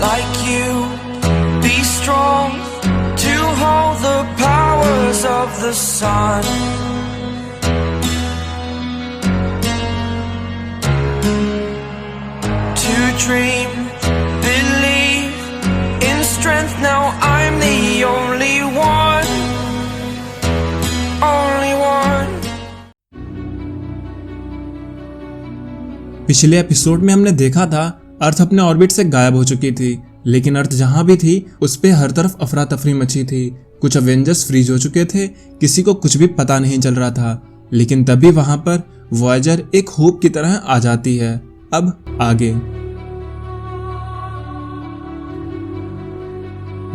like you. Be strong to hold the powers of the sun. To dream, believe in strength. Now I'm the only one, only one. पिछले episode में हमने देखा था अर्थ अपने orbit से गायब हो चुकी थी, लेकिन अर्थ जहां भी थी उस पे हर तरफ अफरा तफरी मची थी। कुछ अवेंजर्स फ्रीज हो चुके थे, किसी को कुछ भी पता नहीं चल रहा था, लेकिन तभी वहां पर वॉयेजर एक होप की तरह आ जाती है। अब आगे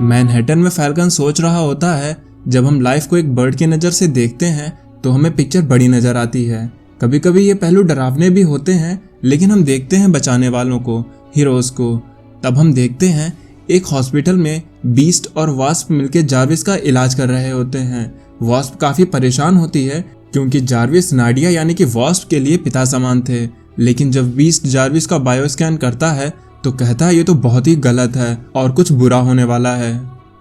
मैनहट्टन में फैल्कन सोच रहा होता है, जब हम लाइफ को एक बर्ड की नज़र से देखते हैं तो हमें पिक्चर बड़ी नज़र आती है। कभी कभी ये पहलू डरावने भी होते हैं, लेकिन हम देखते हैं बचाने वालों को, हीरोज को। तब हम देखते हैं एक हॉस्पिटल में बीस्ट और वास्प मिलकर जारविस का इलाज कर रहे होते हैं। वास्प काफ़ी परेशान होती है क्योंकि जारविस नाडिया यानी कि वास्प के लिए पिता समान थे, लेकिन जब बीस्ट जारविस का बायो स्कैन करता है तो कहता है ये तो बहुत ही गलत है और कुछ बुरा होने वाला है।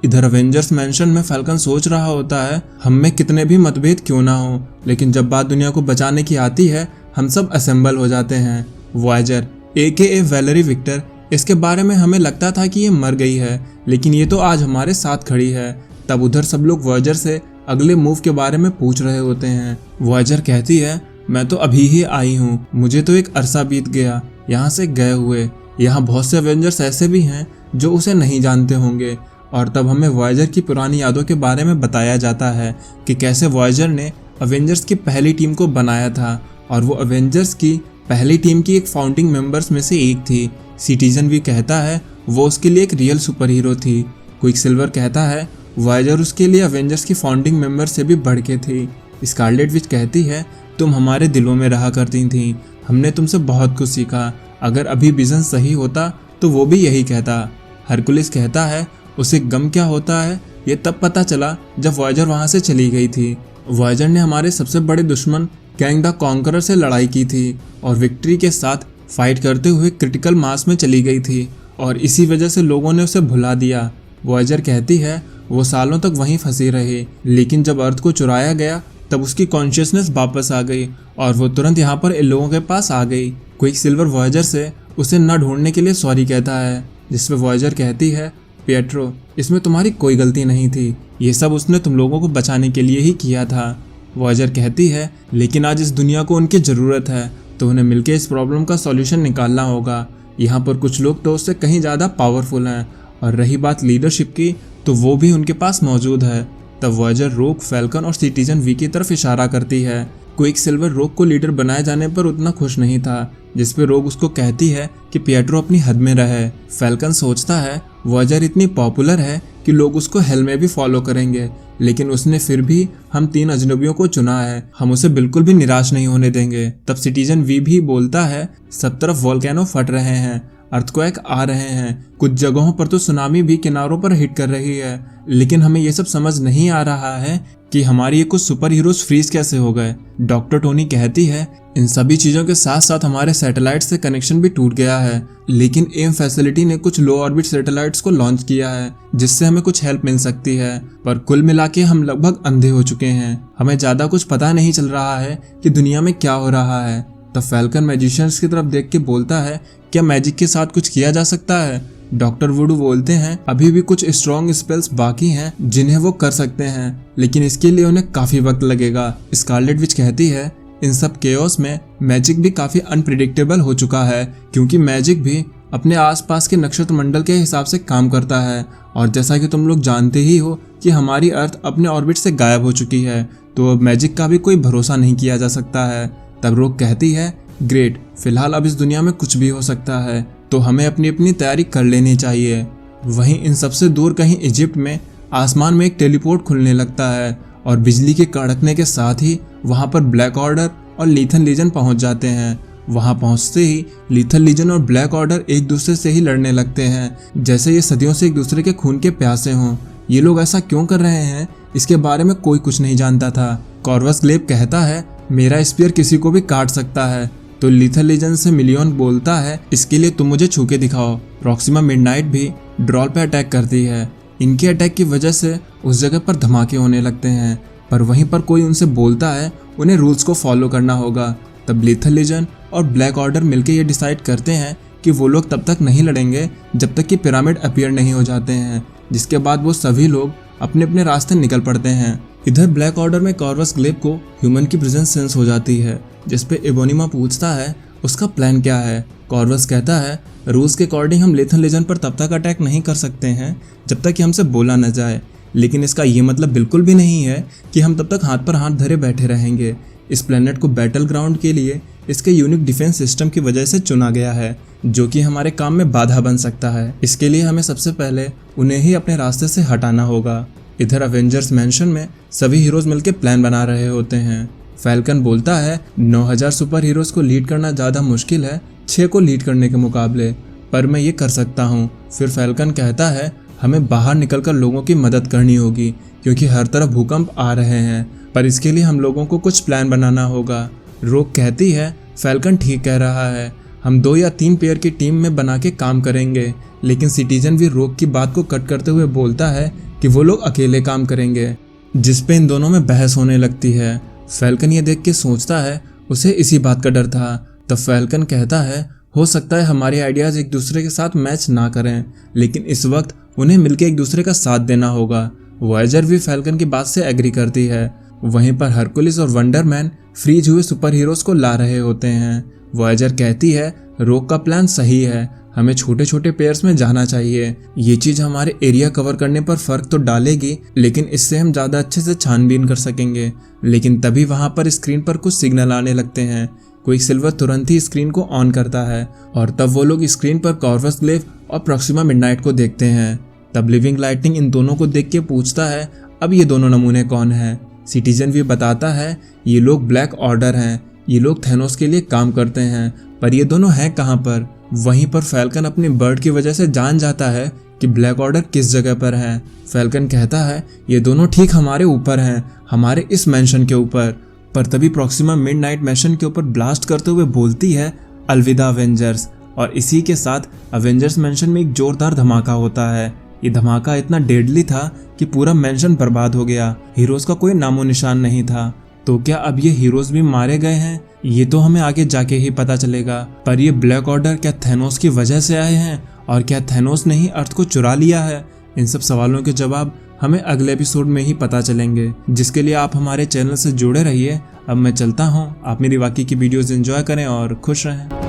इधर अवेंजर्स मैंशन में फैल्कन सोच रहा होता है, हम में कितने भी मतभेद क्यों ना हो, लेकिन जब बात दुनिया को बचाने की आती है हम सब असेंबल हो जाते हैं। वॉयेजर AKA वैलेरी विक्टर, इसके बारे में हमें लगता था कि ये मर गई है, लेकिन ये तो आज हमारे साथ खड़ी है। तब उधर सब लोग वॉयेजर से अगले मूव के बारे में पूछ रहे होते हैं। वॉयेजर कहती है, मैं तो अभी ही आई हूँ, मुझे तो एक अरसा बीत गया यहाँ से गए हुए। यहाँ बहुत से अवेंजर्स ऐसे भी हैं जो उसे नहीं जानते होंगे। और तब हमें वॉयेजर की पुरानी यादों के बारे में बताया जाता है कि कैसे वॉयेजर ने अवेंजर्स की पहली टीम को बनाया था, और वो अवेंजर्स की पहली टीम की एक फाउंडिंग मेंबर्स में से एक थी। सिटीजन भी कहता है वो उसके लिए एक रियल सुपर हीरो थी। क्विकसिल्वर कहता है वॉयेजर उसके लिए अवेंजर्स की फाउंडिंग मेंबर से भी बढ़ के थी। स्कारलेट विच कहती है तुम हमारे दिलों में रहा करती थी, हमने तुमसे बहुत कुछ सीखा, अगर अभी विजन सही होता तो वो भी यही कहता। हरकुलिस कहता है उसे गम क्या होता है ये तब पता चला जब वॉयेजर वहाँ से चली गई थी। वॉयेजर ने हमारे सबसे बड़े दुश्मन कैंग द कॉन्करर से लड़ाई की थी और विक्ट्री के साथ फाइट करते हुए क्रिटिकल मास में चली गई थी, और इसी वजह से लोगों ने उसे भुला दिया। वॉयेजर कहती है वो सालों तक वहीं फंसी रही, लेकिन जब अर्थ को चुराया गया तब उसकी कॉन्शियसनेस वापस आ गई और वो तुरंत यहाँ पर इन लोगों के पास आ गई। क्विकसिल्वर वॉयेजर से उसे न ढूंढने के लिए सॉरी कहता है, जिसमें वॉयेजर कहती है पिएट्रो इसमें तुम्हारी कोई गलती नहीं थी, ये सब उसने तुम लोगों को बचाने के लिए ही किया था। वॉयेजर कहती है लेकिन आज इस दुनिया को उनकी ज़रूरत है, तो उन्हें मिलकर इस प्रॉब्लम का सॉल्यूशन निकालना होगा। यहाँ पर कुछ लोग तो उससे कहीं ज़्यादा पावरफुल हैं, और रही बात लीडरशिप की तो वो भी उनके पास मौजूद है। तब वॉयेजर रोग, फैल्कन और सिटीजन वी की तरफ इशारा करती है। क्विकसिल्वर रोग को लीडर बनाए जाने पर उतना खुश नहीं था, जिस पे रोग उसको कहती है कि पिएट्रो अपनी हद में रहे। फैल्कन सोचता है वॉयेजर इतनी पॉपुलर है कि लोग उसको हेल में भी फॉलो करेंगे, लेकिन उसने फिर भी हम 3 अजनबियों को चुना है, हम उसे बिल्कुल भी निराश नहीं होने देंगे। तब सिटीजन वी भी बोलता है सब तरफ वोल्केनो फट रहे हैं, अर्थक्वेक आ रहे हैं, कुछ जगहों पर तो सुनामी भी किनारों पर हिट कर रही है, लेकिन हमें ये सब समझ नहीं आ रहा है कि हमारे ये कुछ सुपर हीरोज फ्रीज कैसे हो गए। डॉक्टर टोनी कहती है इन सभी चीज़ों के साथ साथ हमारे सैटेलाइट से कनेक्शन भी टूट गया है, लेकिन एम फैसिलिटी ने कुछ लो ऑर्बिट सैटेलाइट्स को लॉन्च किया है जिससे हमें कुछ हेल्प मिल सकती है, पर कुल मिला के हम लगभग अंधे हो चुके हैं, हमें ज़्यादा कुछ पता नहीं चल रहा है कि दुनिया में क्या हो रहा है। तब फैल्कन मैजिशियंस की तरफ देख के बोलता है क्या मैजिक के साथ कुछ किया जा सकता है। डॉक्टर वुडू बोलते हैं अभी भी कुछ स्ट्रॉन्ग स्पेल्स बाकी हैं जिन्हें वो कर सकते हैं, लेकिन इसके लिए उन्हें काफ़ी वक्त लगेगा। स्कारलेट विच कहती है इन सब केओस में मैजिक भी काफ़ी अनप्रिडिक्टेबल हो चुका है, क्योंकि मैजिक भी अपने आसपास के नक्षत्र मंडल के हिसाब से काम करता है, और जैसा कि तुम लोग जानते ही हो कि हमारी अर्थ अपने ऑर्बिट से गायब हो चुकी है, तो अब मैजिक का भी कोई भरोसा नहीं किया जा सकता है। तब रोग कहती है ग्रेट, फिलहाल अब इस दुनिया में कुछ भी हो सकता है, तो हमें अपनी अपनी तैयारी कर लेनी चाहिए। वहीं इन सबसे दूर कहीं इजिप्ट में आसमान में एक टेलीपोर्ट खुलने लगता है, और बिजली के कड़कने के साथ ही वहां पर ब्लैक ऑर्डर और लीथल लीजन पहुंच जाते हैं। वहां पहुंचते ही लीथल लीजन और ब्लैक ऑर्डर एक दूसरे से ही लड़ने लगते हैं, जैसे ये सदियों से एक दूसरे के खून के प्यासे हों। ये लोग ऐसा क्यों कर रहे हैं इसके बारे में कोई कुछ नहीं जानता था। कॉर्वस ग्लेब कहता है मेरा स्पीयर किसी को भी काट सकता है, तो लीथल लीजेंड से मिलियन बोलता है इसके लिए तुम मुझे छू के दिखाओ। प्रॉक्सिमा मिडनाइट भी ड्रॉल पे अटैक करती है। इनके अटैक की वजह से उस जगह पर धमाके होने लगते हैं, पर वहीं पर कोई उनसे बोलता है उन्हें रूल्स को फॉलो करना होगा। तब लीथल लीजेंड और ब्लैक ऑर्डर मिलकर ये डिसाइड करते हैं कि वो लोग तब तक नहीं लड़ेंगे जब तक कि पिरामिड अपीयर नहीं हो जाते हैं, जिसके बाद वो सभी लोग अपने अपने रास्ते निकल पड़ते हैं। इधर ब्लैक ऑर्डर में कॉर्वस ग्लेब को ह्यूमन की प्रेजेंस सेंस हो जाती है, जिसपे एबोनिमा पूछता है उसका प्लान क्या है। कॉर्वस कहता है रूल्स के अकॉर्डिंग हम लीथल लीजेंड पर तब तक अटैक नहीं कर सकते हैं जब तक कि हमसे बोला न जाए, लेकिन इसका ये मतलब बिल्कुल भी नहीं है कि हम तब तक हाथ पर हाथ धरे बैठे रहेंगे। इस प्लेनेट को बैटल ग्राउंड के लिए इसके यूनिक डिफेंस सिस्टम की वजह से चुना गया है, जो कि हमारे काम में बाधा बन सकता है। इसके लिए हमें सबसे पहले उन्हें ही अपने रास्ते से हटाना होगा। इधर अवेंजर्स मैंशन में सभी हीरोज मिलकर प्लान बना रहे होते हैं। फैल्कन बोलता है 9000 सुपर हीरोज को लीड करना ज़्यादा मुश्किल है 6 को लीड करने के मुकाबले, पर मैं ये कर सकता हूँ। फिर फैल्कन कहता है हमें बाहर निकलकर लोगों की मदद करनी होगी क्योंकि हर तरफ भूकंप आ रहे हैं, पर इसके लिए हम लोगों को कुछ प्लान बनाना होगा। रोक कहती है फैल्कन ठीक कह रहा है, हम 2 या 3 पेयर की टीम में बना के काम करेंगे, लेकिन सिटीजन भी रोक की बात को कट करते हुए बोलता है कि वो लोग अकेले काम करेंगे, जिस पे इन दोनों में बहस होने लगती है। फैल्कन ये देख के सोचता है उसे इसी बात का डर था। तब फैल्कन कहता है हो सकता है हमारे आइडियाज़ एक दूसरे के साथ मैच ना करें, लेकिन इस वक्त उन्हें मिलकर एक दूसरे का साथ देना होगा। वॉयेजर भी फैल्कन की बात से एग्री करती है। वहीं पर हरकुलिस और वंडरमैन फ्रीज हुए सुपर हीरोज को ला रहे होते हैं। वॉयेजर कहती है रोक का प्लान सही है, हमें छोटे छोटे पेयर्स में जाना चाहिए। ये चीज़ हमारे एरिया कवर करने पर फर्क तो डालेगी, लेकिन इससे हम ज़्यादा अच्छे से छानबीन कर सकेंगे। लेकिन तभी वहाँ पर स्क्रीन पर कुछ सिग्नल आने लगते हैं। कोई सिल्वर तुरंत ही स्क्रीन को ऑन करता है और तब वो लोग स्क्रीन पर कॉर्वस ग्लेब और प्रॉक्सिमा मिडनाइट को देखते हैं। तब लिविंग लाइटनिंग इन दोनों को देख के पूछता है अब ये दोनों नमूने कौन हैं। सिटीजन भी बताता है ये लोग ब्लैक ऑर्डर हैं, ये लोग थैनोस के लिए काम करते हैं, पर ये दोनों हैं कहाँ पर। वहीं पर फैल्कन अपनी बर्ड की वजह से जान जाता है कि ब्लैक ऑर्डर किस जगह पर है। फैल्कन कहता है ये दोनों ठीक हमारे ऊपर हैं, हमारे इस मैंशन के ऊपर। पर तभी प्रॉक्सिमा मिडनाइट मैंशन के ऊपर ब्लास्ट करते हुए बोलती है अलविदा अवेंजर्स, और इसी के साथ अवेंजर्स मैंशन में एक जोरदार धमाका होता है। ये धमाका इतना डेडली था कि पूरा मैंशन बर्बाद हो गया, हीरोज का कोई नामो निशान नहीं था। तो क्या अब ये हीरोज भी मारे गए हैं, ये तो हमें आगे जाके ही पता चलेगा। पर ये ब्लैक ऑर्डर क्या थैनोस की वजह से आए हैं, और क्या थैनोस ने ही अर्थ को चुरा लिया है? इन सब सवालों के जवाब हमें अगले एपिसोड में ही पता चलेंगे, जिसके लिए आप हमारे चैनल से जुड़े रहिए। अब मैं चलता हूँ, आप मेरी बाकी की वीडियोस एंजॉय करें और खुश रहें।